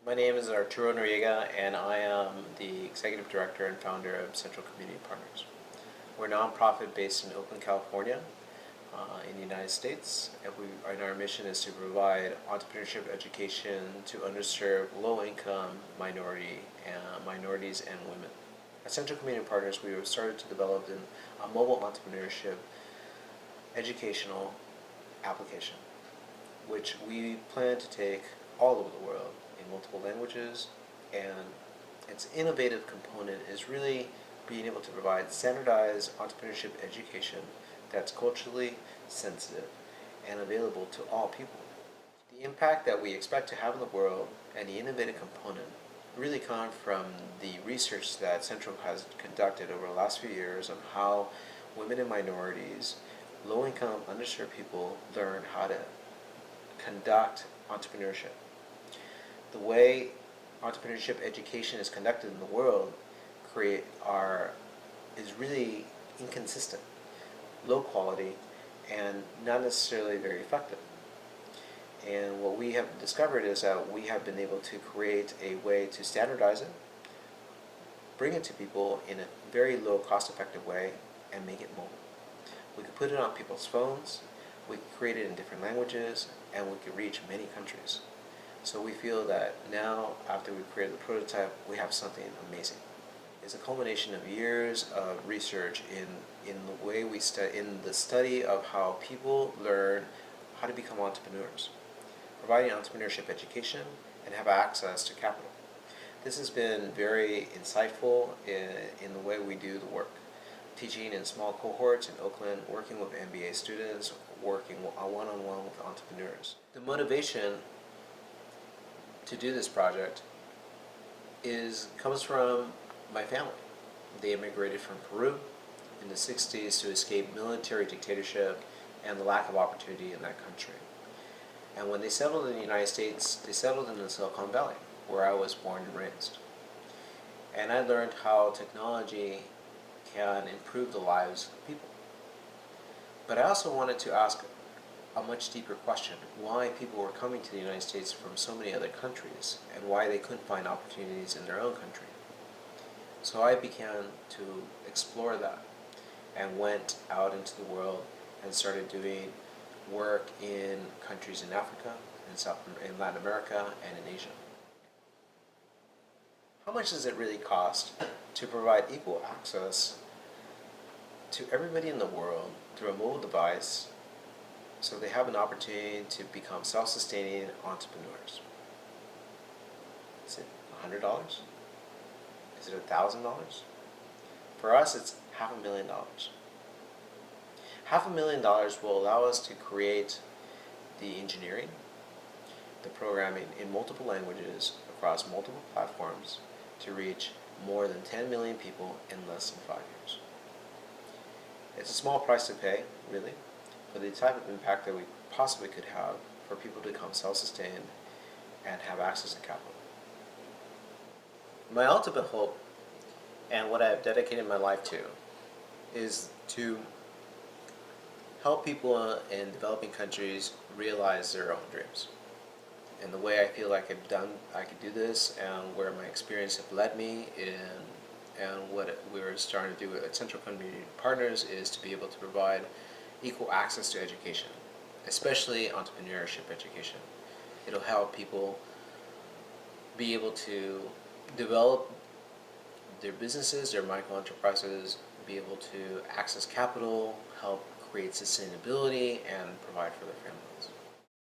My name is Arturo Noriega, and I am the Executive Director and Founder of Central Community Partners. We're a nonprofit based in Oakland, California, in the United States, and our mission is to provide entrepreneurship education to underserved, low-income minorities and women. At Central Community Partners, we have started to develop a mobile entrepreneurship educational application, which we plan to take all over the world in multiple languages, and its innovative component is really being able to provide standardized entrepreneurship education that's culturally sensitive and available to all people. The impact that we expect to have in the world and the innovative component really come from the research that Central has conducted over the last few years on how women and minorities, low-income, underserved people learn how to conduct entrepreneurship. The way entrepreneurship education is conducted in the world is really inconsistent, low quality, and not necessarily very effective. And what we have discovered is that we have been able to create a way to standardize it, bring it to people in a very low cost-effective way, and make it mobile. We could put it on people's phones, we could create it in different languages, and we could reach many countries. So we feel that now, after we've created the prototype, we have something amazing. It's a culmination of years of research in the way in the study of how people learn how to become entrepreneurs, providing entrepreneurship education, and have access to capital. This has been very insightful in the way we do the work. Teaching in small cohorts in Oakland, working with MBA students, working one-on-one with entrepreneurs. The motivation to do this project comes from my family. They immigrated from Peru in the 60s to escape military dictatorship and the lack of opportunity in that country. And when they settled in the United States, they settled in the Silicon Valley, where I was born and raised. And I learned how technology can improve the lives of people. But I also wanted to ask a much deeper question: why people were coming to the United States from so many other countries, and why they couldn't find opportunities in their own country. So I began to explore that and went out into the world and started doing work in countries in Africa, in Latin America, and in Asia. How much does it really cost to provide equal access to everybody in the world through a mobile device, so they have an opportunity to become self-sustaining entrepreneurs? Is it $100? Is it $1,000? For us, it's $500,000. $500,000 will allow us to create the engineering, the programming in multiple languages across multiple platforms to reach more than 10 million people in less than 5 years. It's a small price to pay, really, for the type of impact that we possibly could have for people to become self-sustained and have access to capital. My ultimate hope, and what I have dedicated my life to, is to help people in developing countries realize their own dreams. And the way I feel like I could do this, and where my experience have led me and what we're starting to do at Central Community Partners is to be able to provide equal access to education, especially entrepreneurship education. It'll help people be able to develop their businesses, their micro-enterprises, be able to access capital, help create sustainability, and provide for their families.